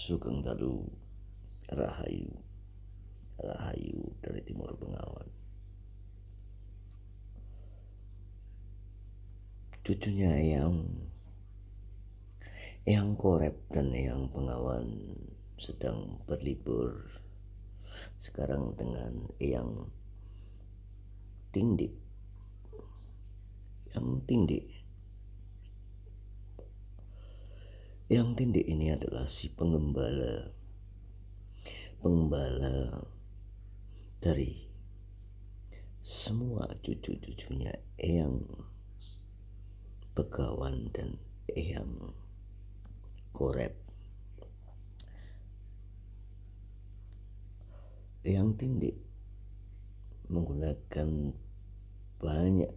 Sugeng Dalu Rahayu Rahayu dari Timur Bengawan. Cucunya Eyang Korep dan Eyang Bengawan sedang berlibur sekarang dengan Eyang Tindik. Eyang Tindik ini adalah si pengembala dari semua cucu-cucunya Eyang Begawan dan Eyang Korep. Eyang Tindik menggunakan banyak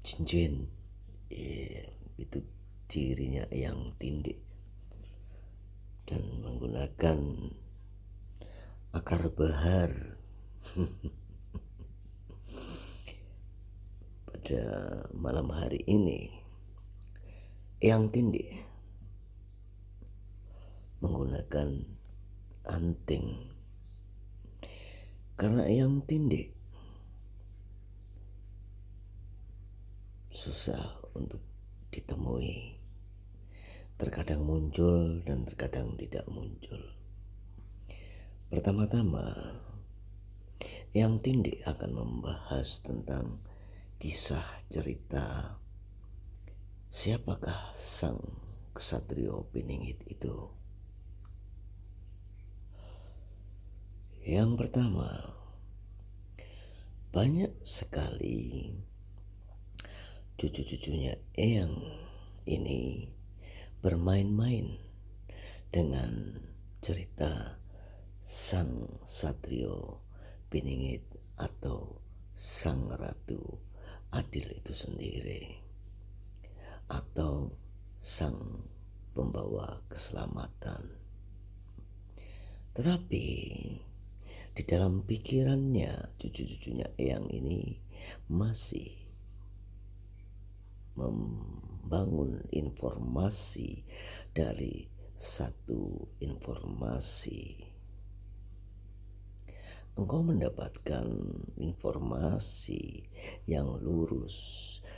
cincin. Itu cirinya Eyang Tindik, dan menggunakan akar bahar. Pada malam hari ini Eyang Tindik menggunakan anting, karena Eyang Tindik susah untuk ditemui, terkadang muncul dan terkadang tidak muncul. Pertama-tama Eyang Tindik akan membahas tentang kisah cerita siapakah sang Ksatrio Piningit itu. Yang pertama, banyak sekali cucu-cucunya Eyang ini bermain-main dengan cerita sang Satrio Piningit atau sang Ratu Adil itu sendiri, atau sang pembawa keselamatan. Tetapi di dalam pikirannya cucu-cucunya Eyang ini masih membangun informasi dari satu informasi. Engkau mendapatkan informasi yang lurus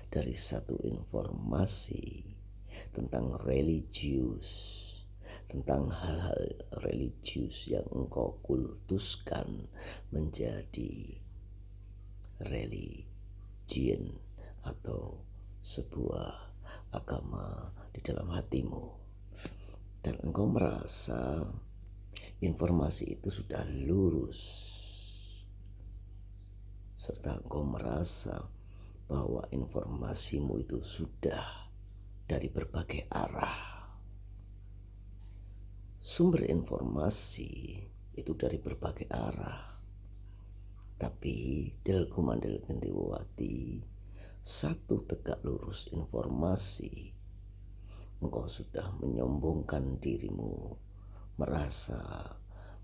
dari satu informasi tentang religius, tentang hal-hal religius yang engkau kultuskan menjadi religion atau sebuah agama di dalam hatimu, dan engkau merasa informasi itu sudah lurus, serta engkau merasa bahwa informasimu itu sudah dari berbagai arah. Sumber informasi itu dari berbagai arah, tapi Delku Mandel Gentiwati, satu tegak lurus informasi, engkau sudah menyombongkan dirimu, merasa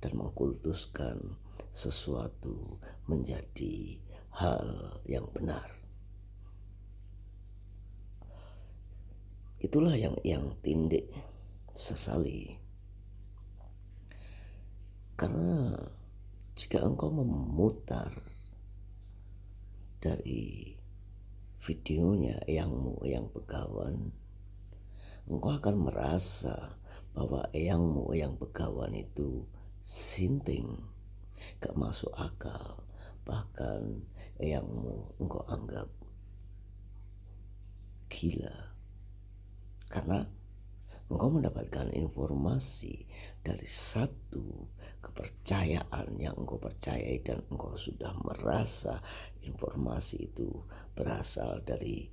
dan mengkultuskan sesuatu menjadi hal yang benar. Itulah yang Tindik sesali, karena jika engkau memutar dari videonya Eyang Begawan, engkau akan merasa bahwa Eyang Begawan itu sinting, gak masuk akal. Bahkan Eyangmu engkau anggap gila, karena engkau mendapatkan informasi dari satu kepercayaan yang engkau percayai, dan engkau sudah merasa informasi itu berasal dari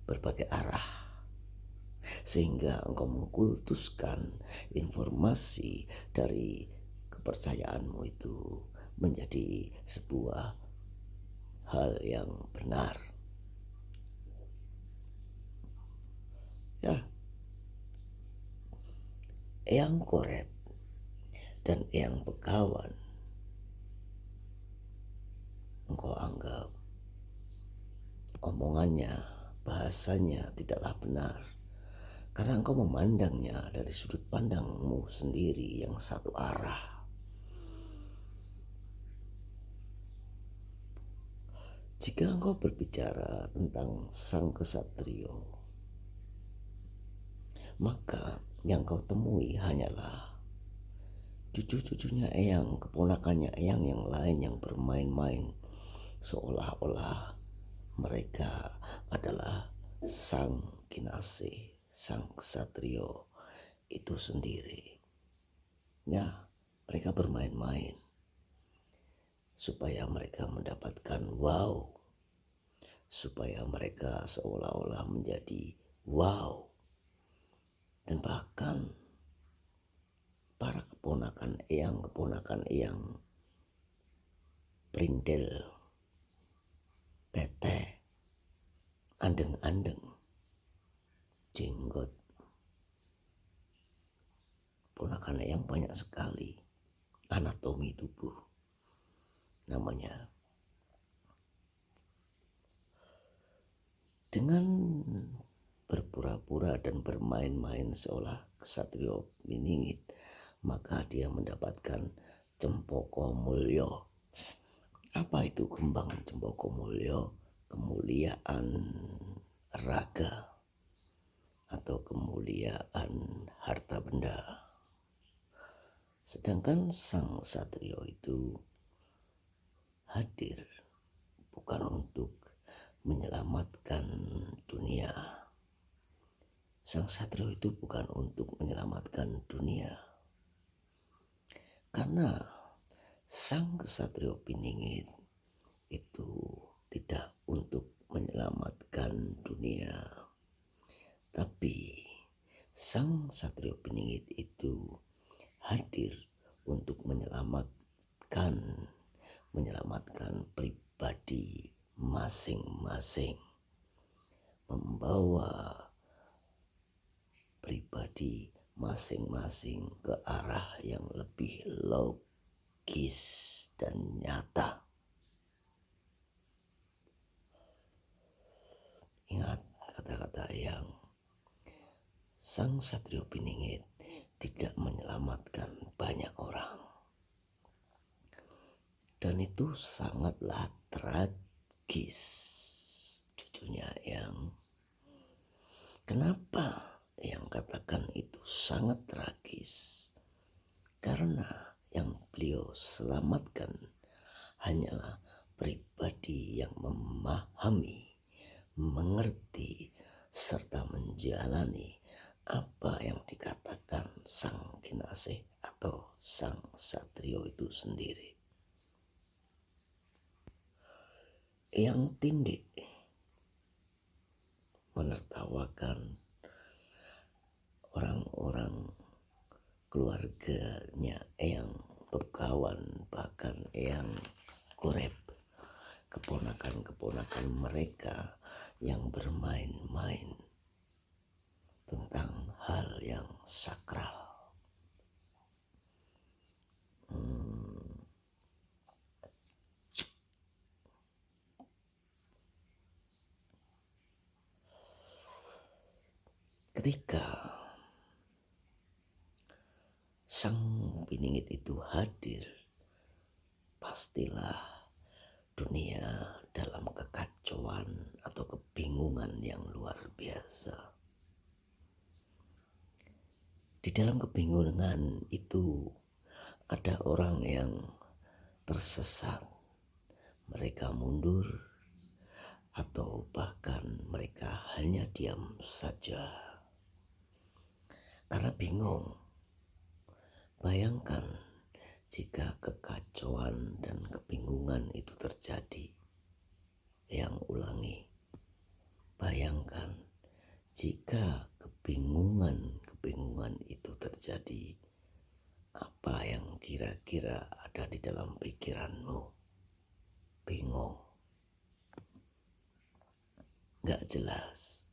berbagai arah, sehingga engkau mengkultuskan informasi dari kepercayaanmu itu menjadi sebuah hal yang benar. Ya, Eyang Korep dan Eyang Begawan engkau anggap omongannya, bahasanya tidaklah benar, karena engkau memandangnya dari sudut pandangmu sendiri yang satu arah. Jika engkau berbicara tentang sang kesatrio, maka yang kau temui hanyalah cucu-cucunya Eyang, keponakannya Eyang yang lain yang bermain-main seolah-olah mereka adalah sang kinasih, sang ksatrio itu sendiri. Ya, mereka bermain-main supaya mereka mendapatkan wow, supaya mereka seolah-olah menjadi wow. Dan bahkan para keponakan Eyang, Prindel, Tete, Andeng-andeng, Jenggot, ponakan Eyang banyak sekali anatomi tubuh namanya. Dengan berpura-pura dan bermain-main seolah ksatrio piningit, maka dia mendapatkan cempoko mulyo. Apa itu kembang cempoko mulyo? Kemuliaan raga atau kemuliaan harta benda. Sedangkan sang satrio itu hadir bukan untuk menyelamatkan dunia. Sang satrio itu bukan untuk menyelamatkan dunia. Karena sang ksatrio piningit itu tidak untuk menyelamatkan dunia. Tapi sang satrio piningit itu hadir untuk menyelamatkan pribadi masing-masing, membawa pribadi masing-masing ke arah yang lebih logis dan nyata. Ingat kata-kata yang sang satrio piningit tidak menyelamatkan banyak orang. Dan itu sangatlah tragis cucunya yang. Kenapa yang katakan itu sangat tragis? Karena yang beliau selamatkan hanyalah pribadi yang memahami, mengerti, serta menjalani apa yang dikatakan sang kinasih atau sang satrio itu sendiri. Yang tindik menertawakan orang-orang keluarganya Eyang Begawan, bahkan Eyang Korep, keponakan-keponakan mereka yang bermain-main tentang hal yang sakral. Ketika sang piningit itu hadir, pastilah dunia dalam kekacauan atau kebingungan yang luar biasa. Di dalam kebingungan itu ada orang yang tersesat, mereka mundur, atau bahkan mereka hanya diam saja karena bingung. Bayangkan jika kekacauan dan kebingungan itu terjadi. Yang ulangi, bayangkan jika kebingungan itu terjadi, apa yang kira-kira ada di dalam pikiranmu? Bingung, gak jelas.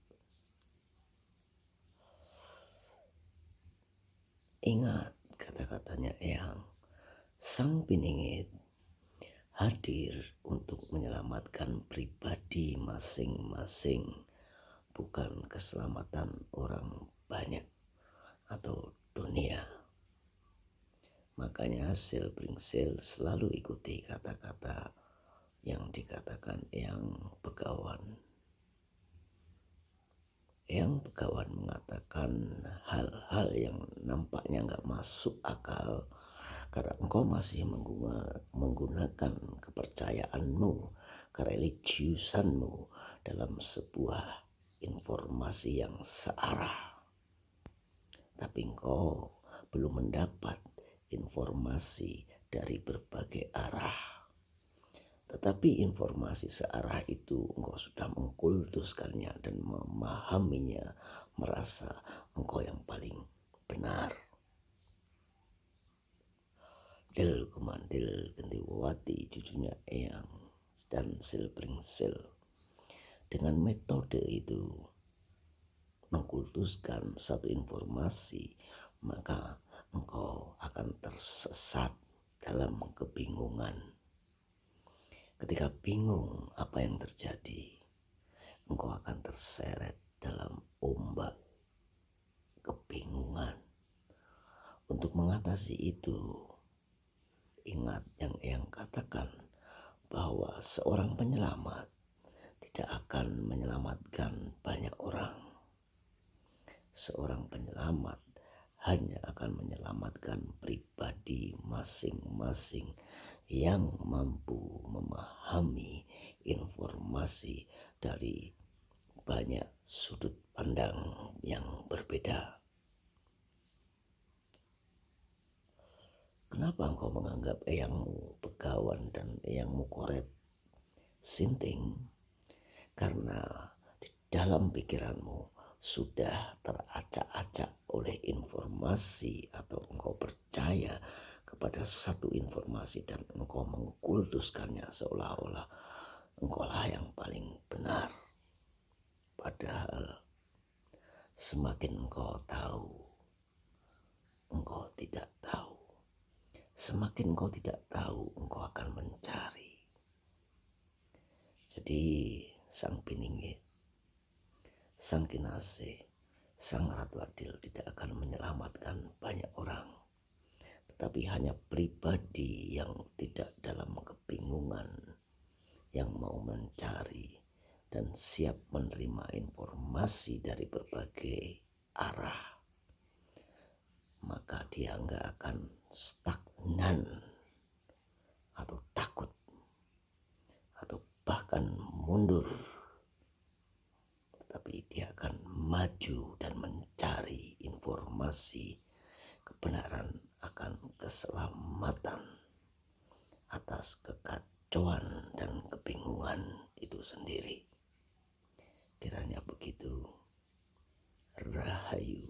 Ingat kata-katanya Eyang, sang piningit hadir untuk menyelamatkan pribadi masing-masing, bukan keselamatan orang banyak atau dunia. Makanya sel bring sel selalu ikuti kata-kata yang dikatakan Eyang Begawan. Eyang Begawan mengatakan hal-hal yang nampaknya gak masuk akal karena engkau masih menggunakan kepercayaanmu, kereligiusanmu dalam sebuah informasi yang searah. Tapi engkau belum mendapat informasi dari berbagai arah. Tetapi informasi searah itu engkau sudah mengkultuskannya dan memahaminya, merasa engkau yang paling benar. Del Kumandil Gentiwati, cucunya Eyang dan Sil Bring Sil. Dengan metode itu mengkultuskan satu informasi, maka engkau akan tersesat dalam kebingungan. Ketika bingung apa yang terjadi, engkau akan terseret dalam ombak kebingungan. Untuk mengatasi itu, ingat yang Eyang katakan bahwa seorang penyelamat tidak akan menyelamatkan banyak orang. Seorang penyelamat hanya akan menyelamatkan pribadi masing-masing yang mampu memahami informasi dari banyak sudut pandang yang berbeda. Kenapa engkau menganggap Eyangmu Begawan dan Eyangmu Koret sinting? Karena di dalam pikiranmu sudah teracak-acak oleh informasi atau engkau percaya kepada satu informasi dan engkau mengkultuskannya seolah-olah engkaulah yang paling benar. Padahal semakin engkau tahu, engkau tidak tahu. Semakin engkau tidak tahu, engkau akan mencari. Jadi Sang Piningit, Sang Kinase, Sang Ratu Adil tidak akan menyelamatkan banyak orang, tetapi hanya pribadi yang tidak dalam kebingungan, yang mau mencari dan siap menerima informasi dari berbagai arah. Maka dia nggak akan stagnan atau takut atau bahkan mundur, tetapi dia akan maju dan mencari informasi kebenaran akan keselamatan atas kekacauan dan kebingungan itu sendiri. Kiranya begitu. Rahayu.